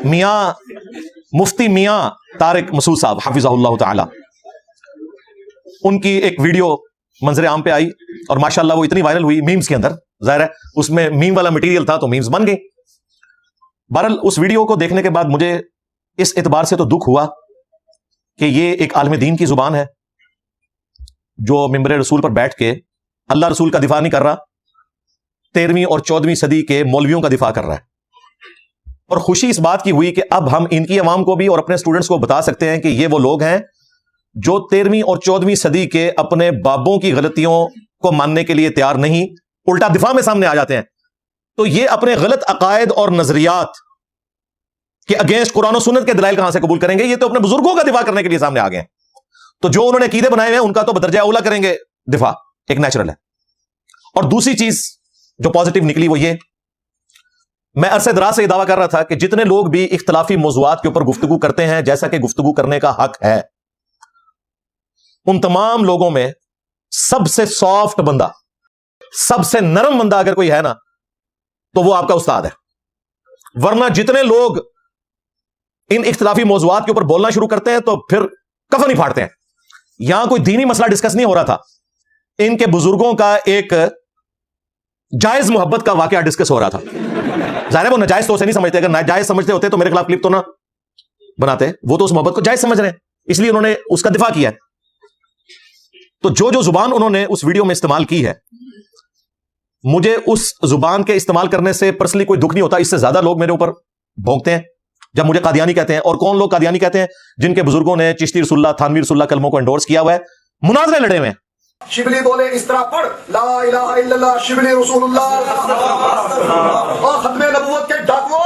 میاں مفتی میاں طارق مسعود صاحب حفظہ اللہ تعالی، ان کی ایک ویڈیو منظر عام پہ آئی اور ماشاءاللہ وہ اتنی وائرل ہوئی میمز کے اندر، ظاہر ہے اس میں میم والا مٹیریل تھا تو میمز بن گئی۔ بہرحال اس ویڈیو کو دیکھنے کے بعد مجھے اس اعتبار سے تو دکھ ہوا کہ یہ ایک عالم دین کی زبان ہے جو ممبر رسول پر بیٹھ کے اللہ رسول کا دفاع نہیں کر رہا، 13ویں اور 14ویں صدی کے مولویوں کا دفاع کر رہا ہے۔ اور خوشی اس بات کی ہوئی کہ اب ہم ان کی عوام کو بھی اور اپنے سٹوڈنٹس کو بتا سکتے ہیں کہ یہ وہ لوگ ہیں جو 13ویں اور 14ویں صدی کے اپنے بابوں کی غلطیوں کو ماننے کے لیے تیار نہیں، الٹا دفاع میں سامنے آ جاتے ہیں۔ تو یہ اپنے غلط عقائد اور نظریات کے اگینسٹ قرآن و سنت کے دلائل کہاں سے قبول کریں گے؟ یہ تو اپنے بزرگوں کا دفاع کرنے کے لیے سامنے آ گئے ہیں۔ تو جو انہوں نے عقیدے بنائے ہوئے ہیں ان کا تو بدرجہ اولا کریں گے دفاع، ایک نیچرل ہے۔ اور دوسری چیز جو پازیٹیو نکلی وہ یہ، میں عرصے دراز سے یہ دعویٰ کر رہا تھا کہ جتنے لوگ بھی اختلافی موضوعات کے اوپر گفتگو کرتے ہیں جیسا کہ گفتگو کرنے کا حق ہے، ان تمام لوگوں میں سب سے سافٹ بندہ، سب سے نرم بندہ اگر کوئی ہے نا تو وہ آپ کا استاد ہے۔ ورنہ جتنے لوگ ان اختلافی موضوعات کے اوپر بولنا شروع کرتے ہیں تو پھر کفن ہی پھاڑتے ہیں۔ یہاں کوئی دینی مسئلہ ڈسکس نہیں ہو رہا تھا، ان کے بزرگوں کا ایک جائز محبت کا واقعہ ڈسکس ہو رہا تھا۔ ظاہر ہے وہ ناجائز تو اسے نہیں سمجھتے، اگر ناجائز سمجھتے ہوتے تو میرے خلاف کلپ تو نہ بناتے، وہ تو اس محبت کو جائز سمجھ رہے ہیں، اس لیے انہوں نے اس کا دفاع کیا ہے۔ تو جو زبان انہوں نے اس ویڈیو میں استعمال کی ہے، مجھے اس زبان کے استعمال کرنے سے پرسنلی کوئی دکھ نہیں ہوتا، اس سے زیادہ لوگ میرے اوپر بھونکتے ہیں جب مجھے قادیانی کہتے ہیں۔ اور کون لوگ قادیانی کہتے ہیں؟ جن کے بزرگوں نے چشتی رسول اللہ، تھانوی رسول اللہ کلموں کو انڈورس کیا ہوا ہے، مناظرے لڑے ہوئے ہیں۔ شبلی بولے اس طرح پڑھ، لا الہ الا اللہ شبلی رسول اللہ، اور ختم نبوت کے ڈاکو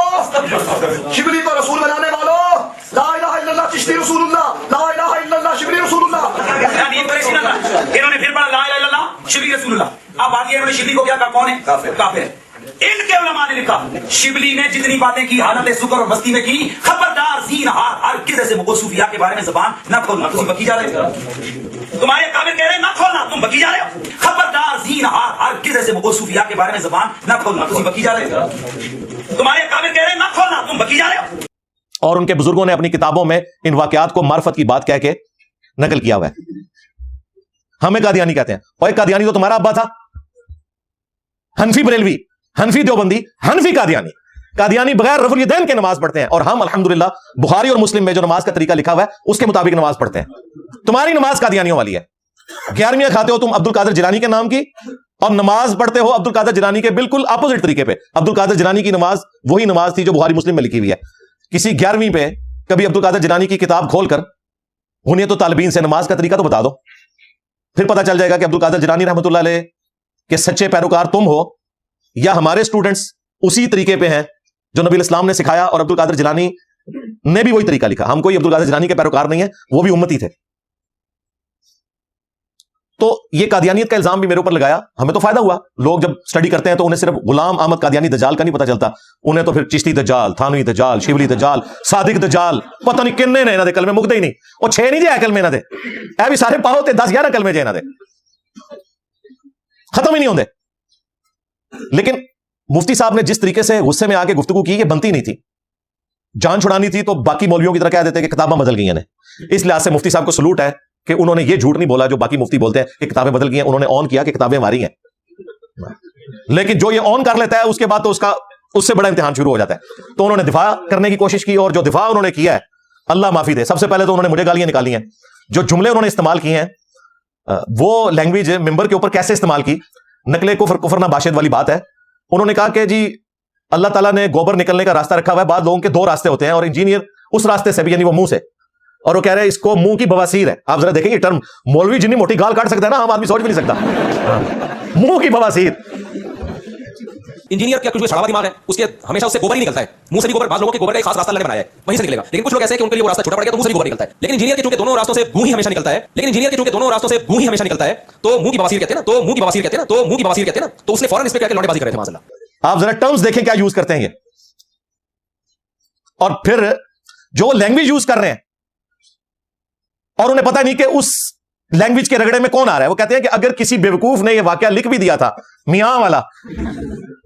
شبلی کو رسول بنانے والوں، لا الہ الا اللہ چشتی رسول اللہ، لا الہ الا اللہ شبلی رسول اللہ۔ انہوں نے پھر پڑھا لا الہ الا اللہ شبلی رسول اللہ۔ اب آگے انہوں نے شبلی کو کیا کہا؟ کون ہے؟ کافر ہے۔ ان کے علماء نے لکھا شبلی نے جتنی باتیں کی حالت سکر اور مستی میں کی، خبردار زینہار ہرگز ایسے مغول صوفیاء کے بارے میں زبان نہ کھولنا۔ تم بکی جا رہے ہو، تمہارے کافر کہہ رہے ہیں نہ کھولنا، تم بکی جا رہے ہو۔ خبردار زینہار ہرگز ایسے مغول صوفیاء کے بارے میں زبان نہ کھولنا۔ تم بکی جا رہے ہو، تمہارے کافر کہہ رہے ہیں نہ کھولنا، تم بکی جا رہے ہو۔ اور ان کے بزرگوں نے اپنی کتابوں میں ان واقعات کو معرفت کی بات کہہ کے نقل کیا ہوا ہے۔ ہمیں قادیانی کہتے ہیں، اور ایک قادیانی تو تمہارا ابا تھا، حنفی بریلوی، حنفی دیوبندی، حنفی قادیانی۔ قادیانی بغیر رفع الیدین کے نماز پڑھتے ہیں، اور ہم الحمدللہ بخاری اور مسلم میں جو نماز کا طریقہ لکھا ہوا ہے اس کے مطابق نماز پڑھتے ہیں۔ تمہاری نماز قادیانیوں والی ہے، 11ویں کھاتے ہو تم عبد القادر جیلانی کے نام کی، اور نماز پڑھتے ہو عبد القادر جیلانی کے بالکل اپوزٹ طریقے پہ۔ عبد القادر جیلانی کی نماز وہی نماز تھی جو بخاری مسلم میں لکھی ہوئی ہے۔ کسی 11ویں پہ کبھی عبد القادر جیلانی کی کتاب کھول کر غنیت الطالبین سے نماز کا طریقہ تو بتا دو، پھر پتہ چل جائے گا کہ عبد القادر جیلانی رحمۃ اللہ علیہ کے سچے پیروکار تم ہو یا ہمارے سٹوڈنٹس اسی طریقے پہ ہیں جو نبی الاسلام نے سکھایا، اور عبد القادر جیلانی نے بھی وہی طریقہ لکھا۔ ہم کوئی عبد القادر جیلانی کے پیروکار نہیں ہیں، وہ بھی امتی تھے۔ تو یہ قادیانیت کا الزام بھی میرے اوپر لگایا، ہمیں تو فائدہ ہوا۔ لوگ جب سٹڈی کرتے ہیں تو انہیں صرف غلام احمد قادیانی دجال کا نہیں پتہ چلتا، انہیں تو پھر چشتی دجال، تھانوی دجال، شبلی دجال، صادق دجال، پتہ نہیں کنے نے انہاں دے کلمے مکدے ہی نہیں، اور 6 نہیں جے کلمے انہاں دے، اے بھی سارے پاؤ تے 10-11 کلمے جے انہاں دے، ختم ہی نہیں ہوندے۔ لیکن مفتی صاحب نے جس طریقے سے غصے میں آ کے گفتگو کی، یہ بنتی نہیں تھی۔ جان چھڑانی تھی تو باقی مولویوں کی طرح کہہ دیتے کہ کتابیں بدل گئی ہیں۔ اس لحاظ سے مفتی صاحب کو سلوٹ ہے کہ انہوں نے یہ جھوٹ نہیں بولا جو باقی مفتی بولتے ہیں کہ کتابیں بدل گئی ہیں، انہوں نے آن کیا کہ کتابیں ہماری ہیں۔ لیکن جو یہ آن کر لیتا ہے اس کے بعد تو اس سے بڑا امتحان شروع ہو جاتا ہے۔ تو انہوں نے دفاع کرنے کی کوشش کی، اور جو دفاع انہوں نے کیا ہے اللہ معافی دے، سب سے پہلے تو انہوں نے مجھے گالیاں نکالی ہیں۔ جو جملے انہوں نے استعمال کیے ہیں وہ لینگویج ممبر کے اوپر کیسے استعمال کی، نقل کفر نہ باشد والی بات ہے۔ انہوں نے کہا کہ جی اللہ تعالیٰ نے گوبر نکلنے کا راستہ رکھا ہوا ہے، بعض لوگوں کے 2 راستے ہوتے ہیں، اور انجینئر اس راستے سے بھی، یعنی وہ منہ سے، اور وہ کہہ رہے ہیں اس کو منہ کی بواسیر ہے۔ آپ ذرا دیکھیں یہ ٹرم، مولوی جتنی موٹی گال کاٹ سکتا ہے نا عام آدمی سوچ بھی نہیں سکتا، منہ کی بواسیر۔ انجینئر کیا کچھ چھڑاوا دماغ ہے، اس کے ہمیشہ اس سے گوبر ہی نکلتا ہے، منہ سے بھی گوبر۔ بعض لوگوں کے گوبر کا ایک خاص راستہ اللہ نے بنایا ہے، وہیں سے نکلے گا۔ لیکن کچھ لوگ ایسے ہیں کہ ان کے لیے وہ راستہ چھوٹا پڑ گیا تو منہ سے بھی گوبر نکلتا ہے۔ لیکن انجینئر کے چونکہ دونوں راستوں سے منہ ہی ہمیشہ نکلتا ہے، تو منہ کی بواسیر کہتے ہیں نا، تو اس نے فوراً اس پہ کیا کہ لوٹے بازی کرے تھے ماشاء اللہ۔ آپ ذرا ٹرمز دیکھیں کیا یوز کرتے ہیں یہ، اور پھر جو وہ لینگویج یوز کر رہے ہیں اور انہیں پتہ نہیں کہ اس لینگویج کے رگڑے میں کون آ رہا ہے۔ وہ کہتے ہیں کہ اگر کسی بیوقوف نے یہ واقعہ لکھ بھی دیا تھا میاں والا،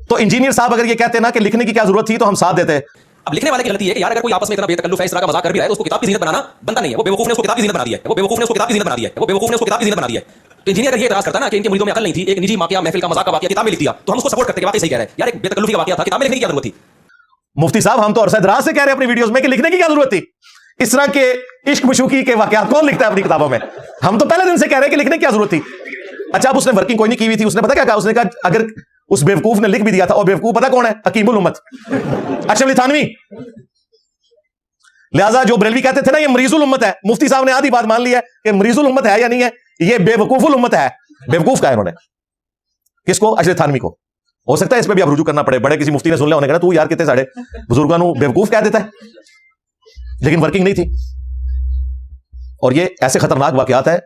تو انجینئر صاحب اگر یہ کہتے نا کہ لکھنے کی کیا ضرورت تھی تو ہم ساتھ دیتے۔ اب لکھنے والے کی غلطی ہے کہ یار اگر کوئی آپس میں اتنا بے تکلف ہے اس طرح کا مذاق کر بھی رہا ہے تو اس کو کتاب کی زینت بنانا بنتا نہیں ہے. وہ بیوقوف نے اس کو کتاب کی زینت بنا دی ہے. وہ بیوقوف نے اس کو کتاب کی زینت بنا دی ہے. وہ بیوقوف نے اس کو کتاب کی زینت بنا دی ہے. تو انجینئر اگر یہ اعتراض کرتا نا کہ ان کے مریدوں میں عقل نہیں تھی, ایک نجی واقعہ محفل کا مذاق کا واقعہ کتاب میں لکھ دیا, تو ہم اس کو سپورٹ کرتے کہ واقعی صحیح کہہ رہے ہیں. یار ایک بے تکلفی کا واقعہ تھا, کتاب میں لکھنے کی کیا ضرورت تھی؟ مفتی صاحب ہم تو عرصہ دراز سے کہہ رہے ہیں اپنی ویڈیوز میں کہ لکھنے کی کیا ضرورت تھی. اس طرح کے عشق مشوقی کے واقعات کون لکھتا ہے اپنی کتابوں میں؟ ہم تو پہلے دن سے کہہ رہے ہیں کہ لکھنے کی کیا ضرورت تھی. اچھا اب اس نے ورکنگ کوئی نہیں کی ہوئی تھی, اس نے پتا کیا کہا, اس نے کہا اگر اس بیوقوف نے لکھ بھی دیا تھا, اور بیوقوف پتا کون ہے؟ حکیم الامت اشرف علی تھانوی. لہذا جو بریلوی کہتے تھے نا یہ مریض الامت ہے, مفتی صاحب نے آدھی بات مان لی ہے کہ مریض الامت ہے یا نہیں ہے, یہ بے وقوف الامت ہے. بیوقوف کا ہے انہوں نے, کس کو؟ اشرف تھانوی کو. ہو سکتا ہے اس پہ بھی اب رجوع کرنا پڑے, بڑے کسی مفتی نے سن لیا, انہوں نے کہا تو یار کتنے ساڑھے بزرگوں کو بیوقوف کہہ دیتا ہے, لیکن ورکنگ نہیں تھی. اور یہ ایسے خطرناک واقعات ہیں.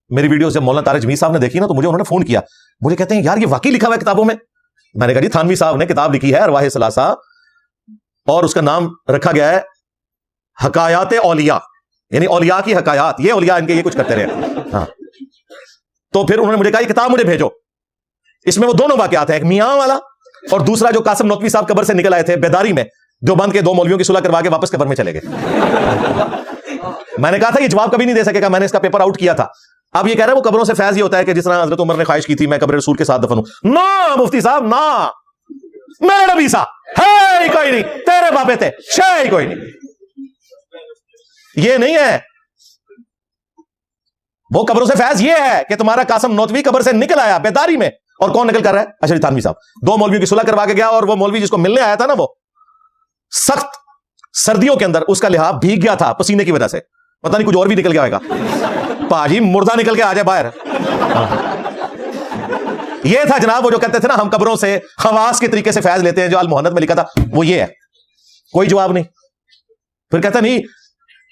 میری ویڈیو جب مولانا طارق جمیل صاحب نے دیکھی نا تو مجھے انہوں نے فون کیا, مجھے کہتے ہیں یار یہ واقعی لکھا ہوا ہے کتابوں میں. میں نے کہا جی تھانوی صاحب نے کتاب لکھی ہے ارواح ثلاثہ, اور اس کا نام رکھا گیا ہے حکایات اولیاء, یعنی اولیاء کی حکایات. یہ اولیاء ان کے یہ کچھ کرتے رہے. ہاں تو پھر انہوں نے مجھے کہا یہ کتاب مجھے بھیجو. اس میں وہ دونوں واقعات ہیں, ایک میاں والا اور دوسرا جو قاسم نوتوی صاحب قبر سے نکل آئے تھے بیداری میں, دیوبند کے 2 مولویوں کی صلح کروا کے واپس قبر میں چلے گئے. میں نے کہا تھا یہ جواب کبھی نہیں دے سکے گا, میں نے اس کا پیپر آؤٹ کیا تھا. اب یہ کہہ رہا ہے وہ قبروں سے فیض یہ ہوتا ہے کہ جس طرح حضرت عمر نے خواہش کی تھی میں قبر رسول کے ساتھ دفن ہوں. نا مفتی صاحب نا, میرے نبی صاحب ہے کوئی نہیں, تیرے بابے تھے شے کوئی نہیں. یہ نہیں ہے وہ قبروں سے فیض, یہ ہے کہ تمہارا قاسم نوتوی قبر سے نکل آیا بیداری میں, اور کون نکل کر رہا ہے؟ اشرف تھانوی صاحب. 2 مولویوں کی صلح کروا کے گیا, اور وہ مولوی جس کو ملنے آیا تھا نا وہ سخت سردیوں کے اندر اس کا لحاف بھیگ گیا تھا پسینے کی وجہ سے, پتہ نہیں کچھ اور بھی نکل گیا ہوگا. پاجی مردہ نکل کے آ جائے باہر. یہ تھا جناب وہ جو کہتے تھے نا ہم قبروں سے خواص کے طریقے سے فیض لیتے ہیں, جو المحنت میں لکھا تھا وہ یہ ہے. کوئی جواب نہیں. پھر کہتا نہیں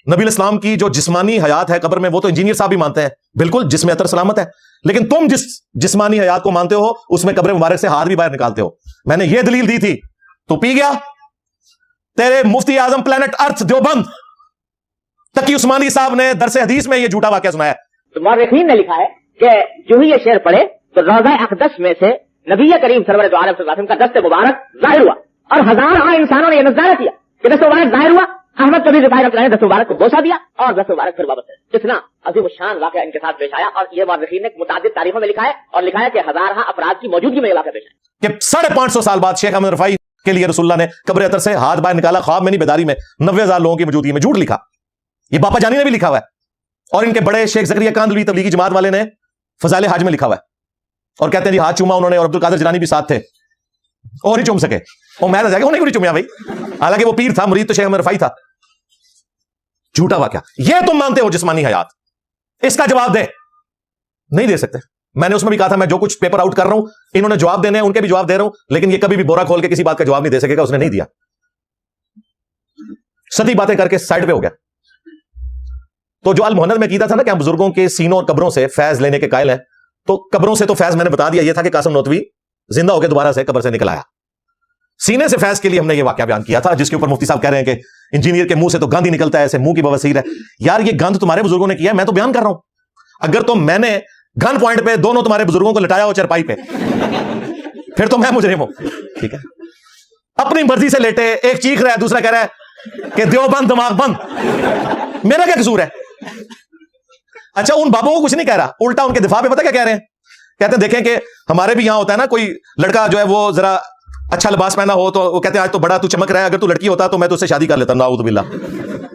نبی الاسلام کی جو جسمانی حیات ہے قبر میں وہ تو انجینئر صاحب بھی مانتے ہیں, بالکل جسم اطہر سلامت ہے, لیکن تم جس جسمانی حیات کو مانتے ہو اس میں قبر مبارک سے ہاتھ بھی باہر نکالتے ہو. میں نے یہ دلیل دی تھی تو پی گیا. تیرے مفتی اعظم پلانٹ ارتھ دیوبند تقی عثمانی صاحب نے درس حدیث میں یہ جھوٹا واقعہ سنایا. مورخین نے لکھا ہے کہ جو ہی یہ شعر پڑھے تو روضہ اقدس میں سے نبی کریم سرور دو عالم صلی اللہ علیہ وسلم کا دست مبارک ظاہر ہوا, اور ہزاروں انسانوں نے یہ نظارہ کیا کہ دست مبارک ظاہر ہوا. احمد کبیر رفاعی رحمۃ اللہ نے دست مبارک کو بوسہ دیا اور دست مبارک پھر واپس. اتنا عظیم الشان واقعہ ان کے ساتھ پیش آیا, اور یہ مورخین نے متعدد تاریخوں میں لکھا ہے, اور لکھا ہے کہ ہزارہ افراد کی موجودگی میں یہ واقعہ پیش آیا کہ 550 سال بعد شیخ احمد رفاعی کے لیے رسول اللہ نے قبر اطہر سے ہاتھ باہر نکالا, خواب میں نہیں بیداری میں, 90,000 لوگوں کی موجودگی میں. جھوٹ لکھا. یہ باپا جانی نے بھی لکھا ہوا ہے, اور ان کے بڑے شیخ زکریا کاندھلوی تبلیغی جماعت والے نے فضائل حج میں لکھا ہوا ہے, اور کہتے ہیں جی ہاتھ چوما انہوں نے, اور عبد القادر جیلانی بھی ساتھ تھے, اور نہیں چوم سکے. وہ میں انہیں کیوں نہیں چومیا بھائی, حالانکہ وہ پیر تھا, مرید تو شیخ احمد رفاعی تھا. جھوٹا واقعہ. یہ تم مانتے ہو جسمانی حیات, اس کا جواب دے. نہیں دے سکتے. میں نے اس میں بھی کہا تھا میں جو کچھ پیپر آؤٹ کر رہا ہوں انہوں نے جواب دینے ہیں, ان کے بھی جواب دے رہا ہوں, لیکن یہ کبھی بھی بورا کھول کے کسی بات کا جواب نہیں دے سکے گا. اس نے نہیں دیا, ستی باتیں کر کے سائڈ پہ ہو گیا. تو جو المحنت میں کیتا تھا نا کہ ہم بزرگوں کے سینوں اور قبروں سے فیض لینے کے قائل ہیں, تو قبروں سے تو فیض میں نے بتا دیا یہ تھا کہ قاسم نوتوی زندہ ہو کے دوبارہ سے قبر سے نکل آیا. سینے سے فیض کے لیے ہم نے یہ واقعہ بیان کیا تھا, جس کے اوپر مفتی صاحب کہہ رہے ہیں کہ انجینئر کے منہ سے تو گند ہی نکلتا ہے, ایسے منہ کی بواسیر ہے. یار یہ گند تمہارے بزرگوں نے کیا ہے, میں تو بیان کر رہا ہوں. اگر تو میں نے گن پوائنٹ پہ دونوں تمہارے بزرگوں کو لٹایا ہو چرپائی پہ, پھر تو میں مجرم ہوں. ٹھیک ہے, اپنی مرضی سے لیٹے, ایک چیخ رہا ہے دوسرا کہہ رہا ہے کہ دیوبند دماغ بند, میرا کیا قصور ہے؟ اچھا ان بابوں کو کچھ نہیں کہہ رہا, الٹا ان کے دفاع پہ پتہ کیا کہہ رہے ہیں؟ کہتے ہیں دیکھیں کہ ہمارے بھی یہاں ہوتا ہے نا, کوئی لڑکا جو ہے وہ ذرا اچھا لباس پہنا ہو تو وہ کہتے ہیں آج تو بڑا تو چمک رہا ہے, اگر تو لڑکی ہوتا تو میں تو اس سے شادی کر لیتا. نعوذ باللہ.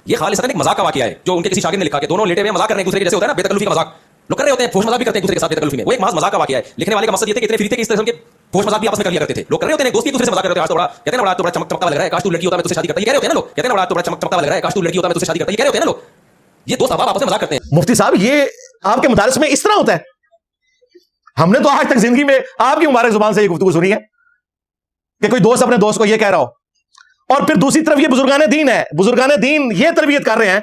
یہ خالص ایک مذاق کا واقعہ ہے جو ان کے کسی شاگرد نے لکھا کہ دونوں لیٹے ہوئے مذاق کرنے ایک دوسرے کے جیسے ہوتا ہے نا, بے تکلفی کا مذاق لوگ کر رہے ہوتے ہیں, فحش مذاق بھی کرتے ہیں ایک دوسرے کے ساتھ بے تکلفی میں. وہ ایک محض مذاق کا واقعہ ہے. لکھنے والے کا مقصد یہ تھا کہ اتنے فری تھے کہ اس قسم کے فحش مذاق بھی آپس میں کر لیا کرتے تھے. لوگ کر رہے ہوتے ہیں, دوست ایک دوسرے سے مذاق کر رہے ہوتے ہیں, آج تو بڑا کہتے ہیں بڑا تو بڑا چمکتا لگ رہا ہے, کاش تو لڑکی ہوتا میں تجھ سے شادی کرتا. یہ کہہ رہے ہوتے ہیں نا لوگ, کہتے ہیں بڑا تو بڑا چمکتا لگ رہا ہے, کاش تو لڑکی ہوتا میں تجھ سے شادی کرتا. یہ کہہ رہے ہوتے ہیں نا لوگ. یہ دوست احباب آپس میں مذاق کرتے ہیں. مفتی صاحب یہ آپ کے مدارس میں اس طرح ہوتا ہے؟ ہم نے تو آج تک زندگی میں آپ کی مبارک زبان سے یہ گفتگو سنی ہے کہ کوئی دوست اپنے دوست کو یہ کہہ رہا ہو, اور پھر دوسری طرف یہ بزرگان دین ہے, بزرگان دین یہ تربیت کر رہے ہیں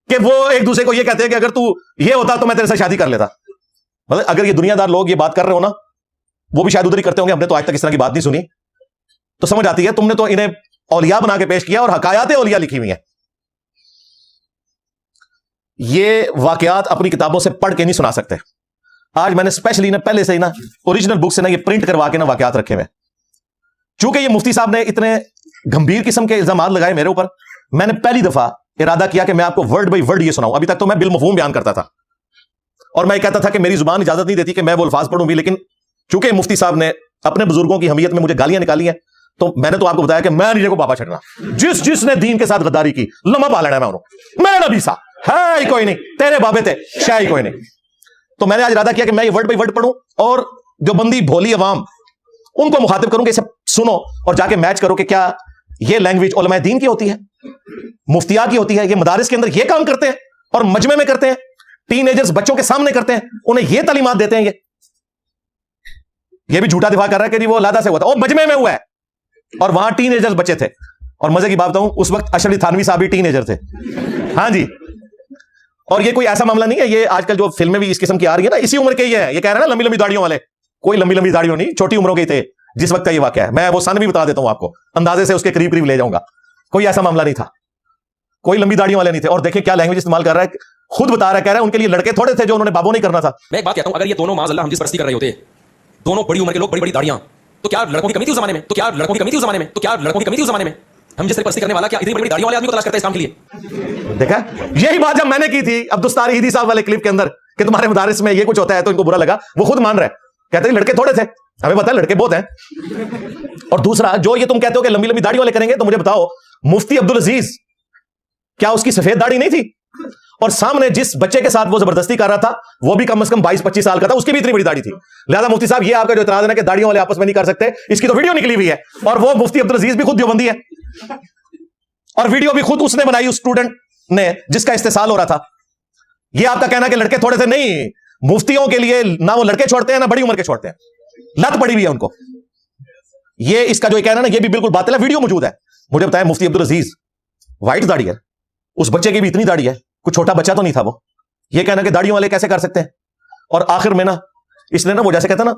کہ وہ ایک دوسرے کو یہ کہتے ہیں کہ اگر تو یہ ہوتا تو میں تیرے سے شادی کر لیتا. مطلب اگر یہ دنیا دار لوگ یہ بات کر رہے ہو نا, وہ بھی شاید ادھر ہی کرتے ہوں گے, ہم نے تو آج تک اس طرح کی بات نہیں سنی, تو سمجھ آتی ہے تم نے تو انہیں اولیاء بنا کے پیش کیا اور حکایات اولیاء لکھی ہوئی ہیں. یہ واقعات اپنی کتابوں سے پڑھ کے نہیں سنا سکتے. آج میں نے اسپیشلی نا پہلے سے ہی نا اوریجنل بک سے نا یہ پرنٹ کروا کے نا واقعات رکھے ہوئے, چونکہ یہ مفتی صاحب نے اتنے गंभीर किस्म के इल्जाम लगाए मेरे ऊपर, मैंने पहली दफा इरादा किया कि मैं आपको वर्ड बाई वर्ड ये सुनाऊं। अभी तक तो मैं बिलमफहूम बयान करता था और मैं कहता था कि मेरी जुबान इजाजत नहीं देती कि मैं वो अल्फाज पढ़ूं भी, लेकिन चूंकि मुफ्ती साहब ने अपने बुजुर्गों की हमीयत में मुझे गालियां निकाली हैं, तो मैंने तो आपको बताया कि मैं नहीं को बाबा छड़ना। जिसने दीन के साथ गद्दारी की लम्हा पा लेना मैं उन्होंने, मैं नबी सा है ही कोई नहीं, तेरे बाबे थे शाह ही कोई नहीं। तो मैंने आज इरादा किया कि मैं ये वर्ड बाई वर्ड पढ़ूं और जो बंदी भोली अवाम उनको मुखातिब करूं कि इसे सुनो और जाके मैच करो कि क्या ये लैंग्वेज उलमाए दीन की होती है, मुफ्तिया की होती है, ये मदारिस के अंदर ये काम करते हैं और मजमे में करते हैं, टीनेजर्स बच्चों के सामने करते हैं, उन्हें ये तालीमात देते हैं। ये भी झूठा दिफा कर रहा है कि जी वो लादा से हुआ था, वो मजमे में हुआ है और वहां टीनेजर्स बच्चे थे। और मजे की बात बताऊं, उस वक्त अशरफ अली थानवी साहब भी टीनेजर थे। हाँ जी, और ये कोई ऐसा मामला नहीं है, ये आजकल जो फिल्में भी इस किस्म की आ रही है ना, इसी उम्र के ही है। ये कह रहे हैं ना लंबी लंबी दाढ़ियों वाले, कोई लंबी लंबी दाढ़ियों नहीं, छोटी उम्रों के थे जिस वक्त का ये वाकया है। मैं वो सन भी बता देता हूं आपको, अंदाजे से उसके करीब करीब ले जाऊंगा। कोई ऐसा मामला नहीं था, कोई लंबी दाढ़ियों वाले नहीं थे। और देखें क्या लैंग्वेज इस्तेमाल कर रहा है, खुद बता रहा है, कह रहा है उनके लिए लड़के थोड़े थे जो उन्होंने बाबू नहीं करना था। मैं एक बात कहता हूं, अगर ये दोनों माज़अल्लाह हम जिस परस्ती कर रहे होते, दोनों बड़ी उम्र के लोग, बड़ी बड़ी दाढ़ियां, तो क्या लड़कों की कमी थी उस जमाने में? तो क्या लड़कों की कमी थी उस जमाने में? तो क्या लड़कों की कमी थी उस जमाने में? हम जिस तरह परस्ती करने वाला क्या इतनी बड़ी दाढ़ियों वाले आदमी को तलाश करता है इस काम के लिए? देखा, यही बात जब मैंने की थी अब्दुस्तारी ईदी साहब वाले क्लिप के अंदर कि तुम्हारे मदारिस में ये कुछ होता है तो इनको बुरा लगा, वो खुद मान रहा है, कहते हैं लड़के थोड़े थे, हमें पता है लड़के बहुत हैं। और दूसरा, जो ये तुम कहते हो कि लंबी लंबी दाढ़ी वाले करेंगे, तो मुझे बताओ मुफ्ती अब्दुल अजीज क्या उसकी सफेद दाढ़ी नहीं थी? और सामने जिस बच्चे के साथ वो जबरदस्ती कर रहा था वो भी कम से कम 22-25 साल का था, उसकी भी इतनी बड़ी दाढ़ी थी। लिहाजा मुफ्ती साहब, ये आपका जो इतराज है ना कि दाढ़ियों वाले आपस में नहीं कर सकते, इसकी तो वीडियो निकली हुई है, और वो मुफ्ती अब्दुल अजीज भी खुद देवबंदी है और वीडियो भी खुद उसने बनाई उस स्टूडेंट ने जिसका इस्तेसाल हो रहा था। ये आपका कहना कि लड़के थोड़े से, नहीं, मुफ्तियों के लिए ना वो लड़के छोड़ते हैं ना बड़ी उम्र के छोड़ते हैं, लत पड़ी हुई है उनको। ये इसका जो कहना ना, ये भी बिल्कुल बातिल है, वीडियो मौजूद है। मुझे बताया मुफ्ती अब्दुल अजीज, व्हाइट दाढ़ी है, उस बच्चे की भी इतनी दाढ़ी है, कुछ छोटा बच्चा तो नहीं था वो। ये कहना कि दाढ़ियों वाले कैसे कर सकते हैं? और आखिर में ना इसने ना वो जैसे कहता ना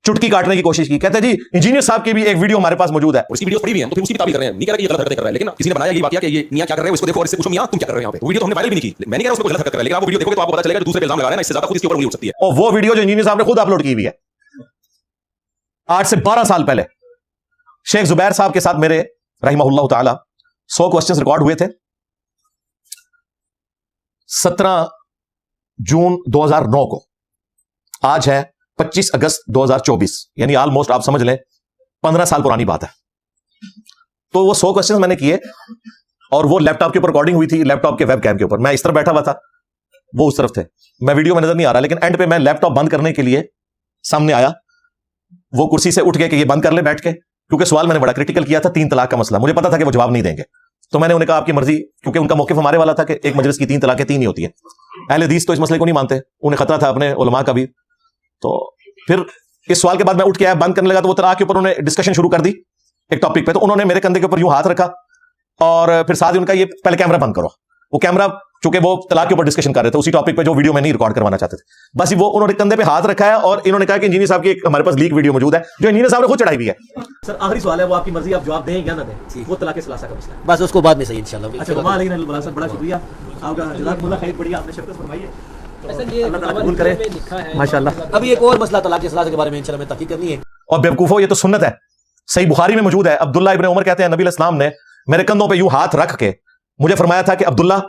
चुटकी काटने की कोशिश की, कहते हैं जी इंजीनियर साहब की भी एक वीडियो हमारे पास मौजूद है, उसकी वीडियो पड़ी हुई है, तो फिर उसकी भी ताबीर कर रहे हैं। नहीं कह रहा कि ये गलत हरकतें कर रहा है, लेकिन किसी ने बनाया ये वाकया कि ये मियां क्या कर रहे हैं उसको देखो और इससे पूछो मियां तुम क्या कर रहे हो यहाँ पे। वीडियो तो हमने वायरल भी नहीं की, मैं नहीं कह रहा उसको गलत हरकत कर रहा है, लेकिन आप वो वीडियो देखोगे तो आपको पता चलेगा कि दूसरे पे इल्जाम लगा रहे हैं ना, इससे ज्यादा खुद इसके ऊपर उंगली उठ सकती है। और वो वीडियो जो इंजीनियर साहब ने खुद अपलोड की हुई है 8 से 12 साल पहले, शेख जुबैर साहब के साथ मेरे रहिमहुल्लाह ताला 100 क्वेश्चंस रिकॉर्ड हुए थे 17 जून 2009 को। आज है 25 अगस्त 2024, यानी ऑलमोस्ट आप समझ लें 15 साल पुरानी बात है। तो वो 100 क्वेश्चंस मैंने किए और वो लैपटॉप के ऊपर रिकॉर्डिंग हुई थी, लैपटॉप के वेब कैम के ऊपर। मैं इस तरफ बैठा हुआ था, वो उस तरफ थे, मैं वीडियो में नजर नहीं आ रहा, लेकिन एंड पे मैं लैपटॉप बंद करने के लिए सामने आया, वो कुर्सी से उठ गए कि ये बंद कर ले बैठ के, क्योंकि सवाल मैंने बड़ा क्रिटिकल किया था, 3 तलाक का मसला। मुझे पता था कि वो जवाब नहीं देंगे, तो मैंने उन्हें कहा आपकी मर्जी, क्योंकि उनका मौक़िफ़ हमारे वाला था कि एक मजलिस की 3 तलाकें 3 ही होती है। अहले हदीस तो इस मसले को नहीं मानते, उन्हें खतरा था अपने उलमा का भी। तो फिर इस सवाल के बाद मैं उठ के आया, बंद करने लगा, तो वो तलाक के ऊपर उन्होंने डिस्कशन शुरू कर दी एक टॉपिक पे। तो उन्होंने मेरे कंधे के ऊपर यूं हाथ रखा और फिर साथ ही उनका ये पहले कैमरा बंद करो। वो कैमरा, चूंकि वो तलाक के ऊपर डिस्कशन कर रहे थे उसी टॉपिक पे जो वीडियो में नहीं रिकॉर्ड करवाना चाहते थे, बस वो उन्होंने कंधे पे हाथ रखा है और इन्होंने कहा कि इंजीनियर साहब की एक हमारे पास लीक वीडियो मौजूद है जो इंजीनियर साहब ने खुद चढ़ाई हुई है। सर आखिरी सवाल है, वो आपकी मर्जी, आप जवाब दें या ना दें, वो तलाक सलासा का मसला है। बस उसको बाद में सही इंशाल्लाह। अच्छा, बड़ा शुक्रिया आपका, जज़ाकमुल्लाह खैर, बढ़िया आपने शफ़क़त फरमाई है, अल्लाह ताला कबूल करे माशाअल्लाह। अभी एक और मसला तलाक सलासा के बारे में इंशाल्लाह में तहकीक करनी है। और बेवकूफो, ये तो सुन्नत है, सही बुखारी में मौजूद है। अब्दुल्ला इब्न उमर कहते हैं नबी अलैहिस्सलाम ने मेरे कंधों पे यूं हाथ रख के मुझे फरमाया था कि अब्दुल्ला,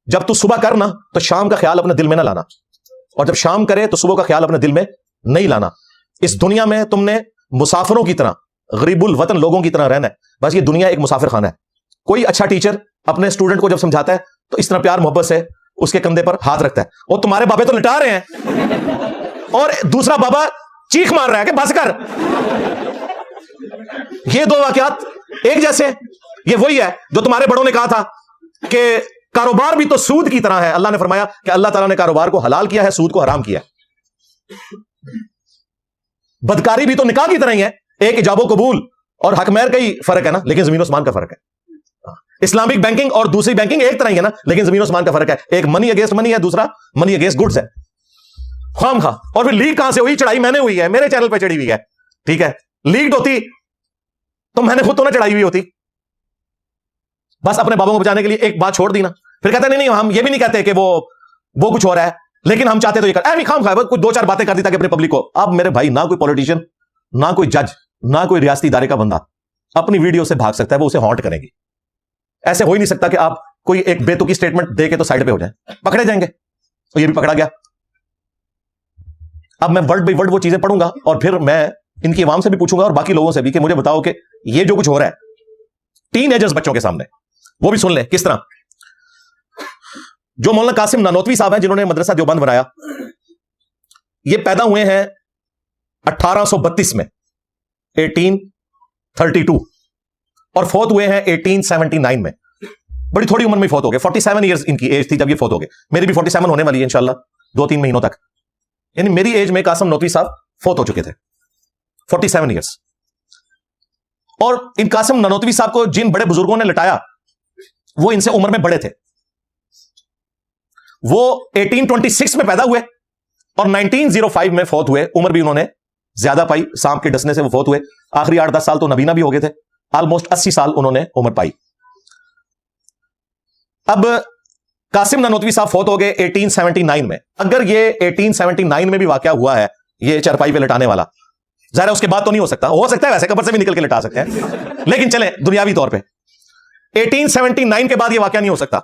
जब तू सुबह करना तो शाम का ख्याल अपने दिल में ना लाना, और जब शाम करे तो सुबह का ख्याल अपने दिल में नहीं लाना। इस दुनिया में तुमने मुसाफिरों की तरह, गरीबुल वतन लोगों की तरह रहना है। बस ये दुनिया एक मुसाफिर खाना है। कोई अच्छा टीचर अपने स्टूडेंट को जब समझाता है तो इस तरह प्यार मोहब्बत से उसके कंधे पर हाथ रखता है। और तुम्हारे बाबे तो लिटा रहे हैं और दूसरा बाबा चीख मार रहा है कि बस कर। ये 2 वाकयात एक जैसे। ये वही है जो तुम्हारे बड़ों ने कहा था कि कारोबार भी तो सूद की तरह है। अल्लाह ने फरमाया कि अल्लाह ताला ने कारोबार को हलाल किया है, सूद को हराम किया है। बदकारी भी तो निकाह की तरह ही है, एक इजाबो कबूल और हक महर का ही फर्क है ना, लेकिन जमीन आसमान का फर्क है। इस्लामिक बैंकिंग और दूसरी बैंकिंग एक तरह ही है ना, लेकिन जमीन आसमान का फर्क है। एक मनी अगेंस्ट मनी है, दूसरा मनी अगेंस्ट गुड्स है। खाम खा। और फिर लीक कहां से हुई? चढ़ाई मैंने हुई है, मेरे चैनल पे चढ़ी हुई है, ठीक है। लीक्ड होती तो मैंने खुद तो ना चढ़ाई हुई होती। बस अपने बाबों को बचाने के लिए एक बात छोड़ दी ना, फिर कहते नहीं हम ये भी नहीं कहते कि वो कुछ हो रहा है, लेकिन हम चाहते तो ये कर, ऐ खाम खाए, कुछ 2-4 बातें कर दी ताकि अपने पब्लिक को। अब मेरे भाई, ना कोई पॉलिटिशियन, ना कोई जज, ना कोई रियासती इदारे का बंदा अपनी वीडियो से भाग सकता है, वो उसे हॉन्ट करेगी। ऐसे हो ही नहीं सकता कि आप कोई एक बेतुकी स्टेटमेंट दे के तो साइड पे हो जाए, पकड़े जाएंगे। तो ये भी पकड़ा गया। अब मैं वर्ड बाई वर्ड वो चीजें पढ़ूंगा और फिर मैं इनकी आवाम से भी पूछूंगा और बाकी लोगों से भी कि मुझे बताओ कि ये जो कुछ हो रहा है टीनएजर्स बच्चों के सामने, वो भी सुन ले किस तरह। जो मौलाना कासिम नानोतवी साहब हैं जिन्होंने मदरसा देवबंद बनाया, ये पैदा हुए हैं 1832 में 1832 और फौत हुए हैं 1879 में। बड़ी थोड़ी उम्र में फौत हो गए, 47 ईयर्स इनकी एज थी जब ये फौत हो गए। मेरी भी 47 होने वाली है इंशाल्लाह 2-3 महीनों तक। यानी मेरी एज में कासिम नानोतवी साहब फौत हो चुके थे, 47 ईयर्स। और इन कासिम नानोतवी साहब को जिन बड़े बुजुर्गों ने लटाया वो इनसे उम्र में बड़े थे। वो 1826 में पैदा हुए और 1905 में फौत हुए। उम्र भी उन्होंने ज्यादा पाई, सांप के डसने से वो फौत हुए। आखिरी 8-10 साल तो नबीना भी हो गए थे, ऑलमोस्ट 80 साल उन्होंने उम्र पाई। अब कासिम नानोतवी साहब फौत हो गए 1879 में। अगर ये 1879 में भी वाकया हुआ है ये चरपाई पे लटाने वाला, ज़ाहिर है उसके बाद तो नहीं हो सकता है वैसे कब्र से भी निकल के लटा सकते हैं, लेकिन चले दुनियावी तौर पे 1879 के बाद ये वाकया नहीं हो सकता।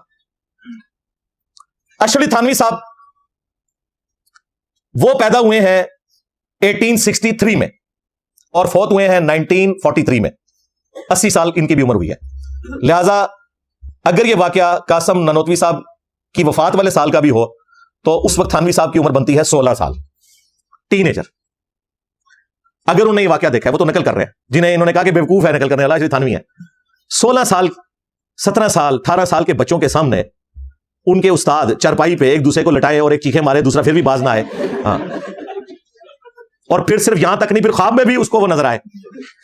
अशरफ अली थानवी साहब वो पैदा हुए हैं 1863 में और फौत हुए हैं 1943 में। 80 साल इनकी भी उम्र हुई है। लिहाजा अगर ये वाकया कासिम नानोतवी साहब की वफात वाले साल का भी हो तो उस वक्त थानवी साहब की उम्र बनती है 16 साल, टीनेजर। अगर उन्होंने ये वाकया देखा है, वो तो नकल कर रहे हैं, जिन्हें इन्होंने कहा कि बेवकूफ है नकल करने वाला, थानवी है। 16 साल 17 साल 18 साल के बच्चों के सामने उनके उस्ताद चरपाई पे एक दूसरे को लटाए और एक चीखे मारे, दूसरा फिर भी बाज ना आए। हाँ, और फिर सिर्फ यहां तक नहीं, फिर ख्वाब में भी उसको वो नजर आए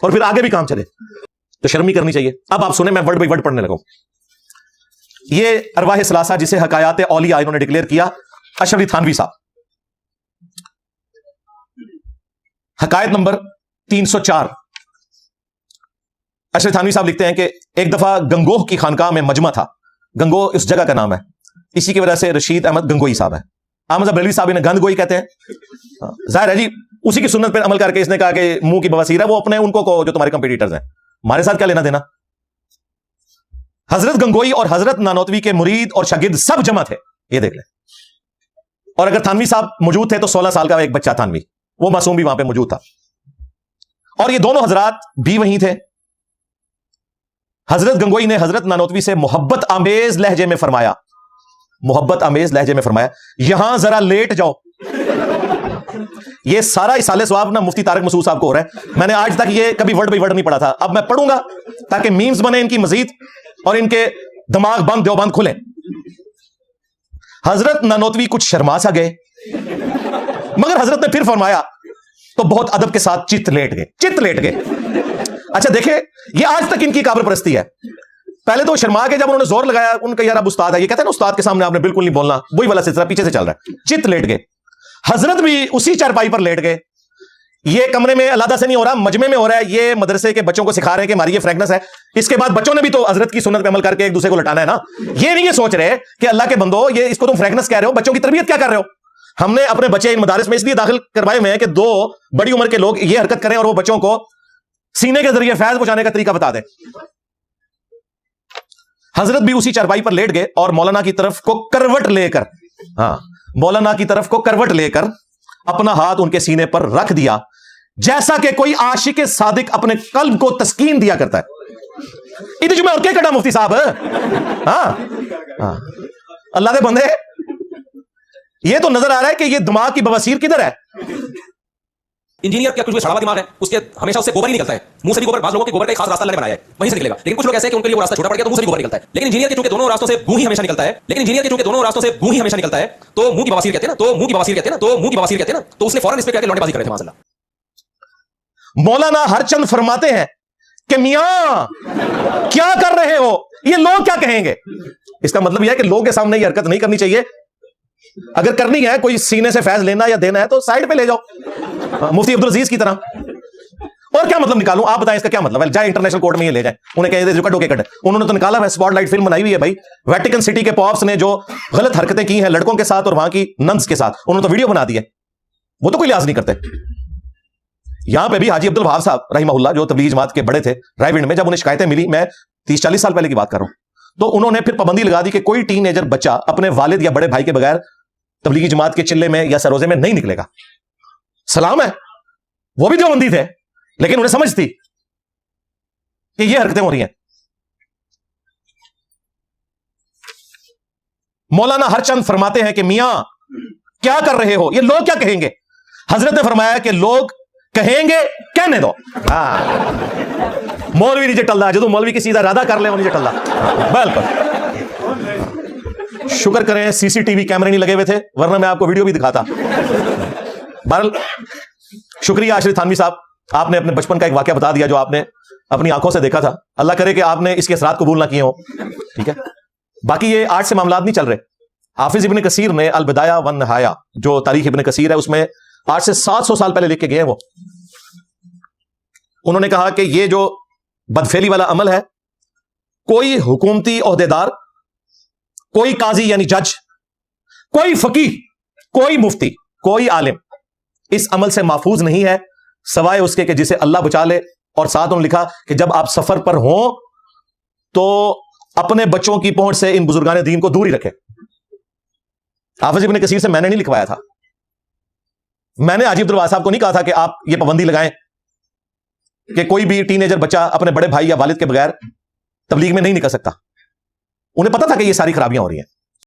और फिर आगे भी काम चले, तो शर्म ही करनी चाहिए। अब आप सुने, मैं वर्ड बाई वर्ड पढ़ने लगा। ये अरवाह सलासा जिसे हकायात औलिया इन्होंने डिक्लेयर किया, अशरफ अली थानवी साहब। हकायत नंबर 304। अशरफ थानवी साहब लिखते हैं कि एक दफा गंगोह की खानकाह में मजमा था। गंगोह इस जगह का नाम है, इसी की वजह से रशीद अहमद गंगोई साहब है। अहमद बरेलवी साहब इन्हें गंदगोई कहते हैं। जाहिर है जी, उसी की सुन्नत पर अमल करके इसने कहा कि मुंह की बवासीर है, वो अपने उनको को जो तुम्हारे कंपीटिटर्स हैं, हमारे साथ क्या लेना देना। हजरत गंगोई और हजरत नानोतवी के मुरीद और शागिर्द सब जमा थे, ये देख लें। और अगर थानवी साहब मौजूद थे तो 16 साल का एक बच्चा थानवी, वो मासूम भी वहां पे मौजूद था। और ये दोनों हजरात भी वहीं थे। हजरत गंगोई ने हजरत नानोतवी से मोहब्बत आमेज लहजे में फरमाया, मोहब्बत आमेज लहजे में फरमाया, यहां जरा लेट जाओ। ये सारा इसाले सवाब ना मुफ्ती तारिक मसूद साहब को हो रहा है। मैंने आज तक ये कभी वर्ड बाई वर्ड नहीं पढ़ा था, अब मैं पढ़ूंगा ताकि मीम्स बने इनकी मजीद और इनके दिमाग बंद देवबंद खुले। हजरत नानोतवी कुछ शर्मा सा गए, मगर हजरत ने फिर फरमाया तो बहुत अदब के साथ चित लेट गए। अच्छा देखे, ये आज तक इनकी काबर परस्ती है। पहले तो शर्मा के जब उन्होंने जोर लगाया, उनका यार अब उस्ताद है, ये कहते हैं ना उस्ताद के सामने आपने बिल्कुल नहीं बोलना, वही वाला सिलसिला पीछे से चल रहा है। चित लेट गए, हजरत भी उसी चारपाई पर लेट गए। ये कमरे में अलग से नहीं हो रहा, मजमे में हो रहा है। ये मदरसे के बच्चों को सिखा रहे हैं कि हमारी ये फ्रैंकनेस है। इसके बाद बच्चों ने भी तो हजरत की सुन्नत पे अमल करके एक दूसरे को लटाना है ना। ये नहीं ये सोच रहे कि अल्लाह के बंदो, ये इसको तुम फ्रैंकनेस कह रहे हो, बच्चों की तरबियत क्या कर रहे हो। हमने अपने बच्चे इन मदारिस में इसलिए दाखिल करवाए हुए हैं कि 2 बड़ी उम्र के लोग ये हरकत करें और वो बच्चों को सीने के जरिए फैज पहुंचाने का तरीका बता दें। हजरत भी उसी चारपाई पर लेट गए और मौलाना की तरफ को करवट लेकर, हाँ, मौलाना की तरफ को करवट लेकर अपना हाथ उनके सीने पर रख दिया, जैसा कि कोई आशिक सादिक अपने कल्ब को तस्कीन दिया करता है। इधर जो मैं और क्या करना मुफ्ती साहब, हाँ, अल्लाह के बंदे, ये तो नजर आ रहा है कि ये दिमाग की बवासीर किधर है। इंजीनियर क्या कुछ भी सड़ा दिमाग है, उसके हमेशा उससे गोबर ही निकलता है। मुंह से भी गोबर, बाज लोगों के गोबर का एक खास रास्ता बनाया है, वहीं से निकलेगा। लेकिन कुछ लोग ऐसे हैं कि उनके लिए वो रास्ता छोटा पड़ गया तो मुंह से भी गोबर निकलता है। लेकिन इंजीनियर के चूंकि दोनों रास्तों से गूं ही हमेशा निकलता है, तो मुंह की बवासीर कहते हैं ना, तो उसने फौरन इस पे क्या लौंडेबाजी करे थे माशाल्लाह। मौलाना हरचंद फरमाते हैं कि मियां क्या कर रहे हो, ये लोग क्या कहेंगे। इसका मतलब यह है कि लोगों के सामने ये हरकत नहीं करनी चाहिए। अगर करनी है, कोई सीने से फैज लेना या देना है तो साइड पे ले जाओ, मुफ्ती अब्दुल अजीज की तरह। और क्या मतलब निकालूं, आप बताएं इसका क्या मतलब है। जाए इंटरनेशनल कोर्ट में ये ले जाए, उन्हें कहे उन्होंने तो निकाला है, स्पॉटलाइट फिल्म बनाई हुई है भाई। वेटिकन सिटी के पॉप्स ने जो गलत हरकतें की हैं लड़कों के साथ और वहां की नन्स के साथ, उन्होंने तो वीडियो बना दी है, वो तो कोई लिहाज नहीं करते। यहां पे भी हाजी अब्दुल वहाब साहब रहीमहुल्लाह, जो तबलीगी जमात के बड़े थे रायविंड में, जब उन्हें शिकायतें मिली, मैं 30-40 साल पहले की बात कर रहा हूं, तो उन्होंने फिर पाबंदी लगा दी कि कोई टीनेजर बच्चा अपने वालिद या बड़े भाई के बगैर तबलीगी जमात के चिल्ले में या सरोजे में नहीं निकलेगा। सलाम है, वो भी देवबंदी थे, लेकिन उन्हें समझ थी कि ये हरकतें हो रही हैं। मौलाना हरचंद फरमाते हैं कि मियां क्या कर रहे हो, ये लोग क्या कहेंगे। हजरत ने फरमाया कि लोग कहेंगे, कहने दो। मौलवी नीचे टल रहा, जो मौलवी की सीधा इरादा कर ले वो नीचे टल रहा। बिल्कुल, शुक्र करें सीसीटीवी कैमरे नहीं लगे हुए थे, वरना मैं आपको वीडियो भी दिखाता। बहरहाल शुक्रिया आशरिफ थानवी साहब, आपने अपने बचपन का एक वाकया बता दिया जो आपने अपनी आंखों से देखा था। अल्लाह करे कि आपने इसके असरात कबूल ना किए हो, ठीक है। बाकी ये आज से मामलात नहीं चल रहे। हाफिज इब्न कसीर ने अल बिदाया वन नहाया, जो तारीख इब्न कसीर है, उसमें आज से 700 साल पहले लिख के गए वो। उन्होंने कहा कि ये जो बदफेली वाला अमल है, कोई हुकूमती ओहदेदार, कोई काजी यानी जज, कोई फकीह, कोई मुफ्ती, कोई आलिम इस अमल से महफूज नहीं है, सवाए उसके कि जिसे अल्लाह बचा ले। और साथ उन्होंने लिखा कि जब आप सफर पर हो तो अपने बच्चों की पहुंच से इन बुजुर्गान दीन को दूर ही रखें। हाफिज इब्न कसीर से मैंने नहीं लिखवाया था, मैंने हाजी अब्दुल वहाब साहब को नहीं कहा था कि आप ये पाबंदी लगाएं कि कोई भी टीनेजर बच्चा अपने बड़े भाई या वालिद के बगैर तबलीग में नहीं निकल सकता। उन्हें पता था कि ये सारी खराबियां हो रही हैं।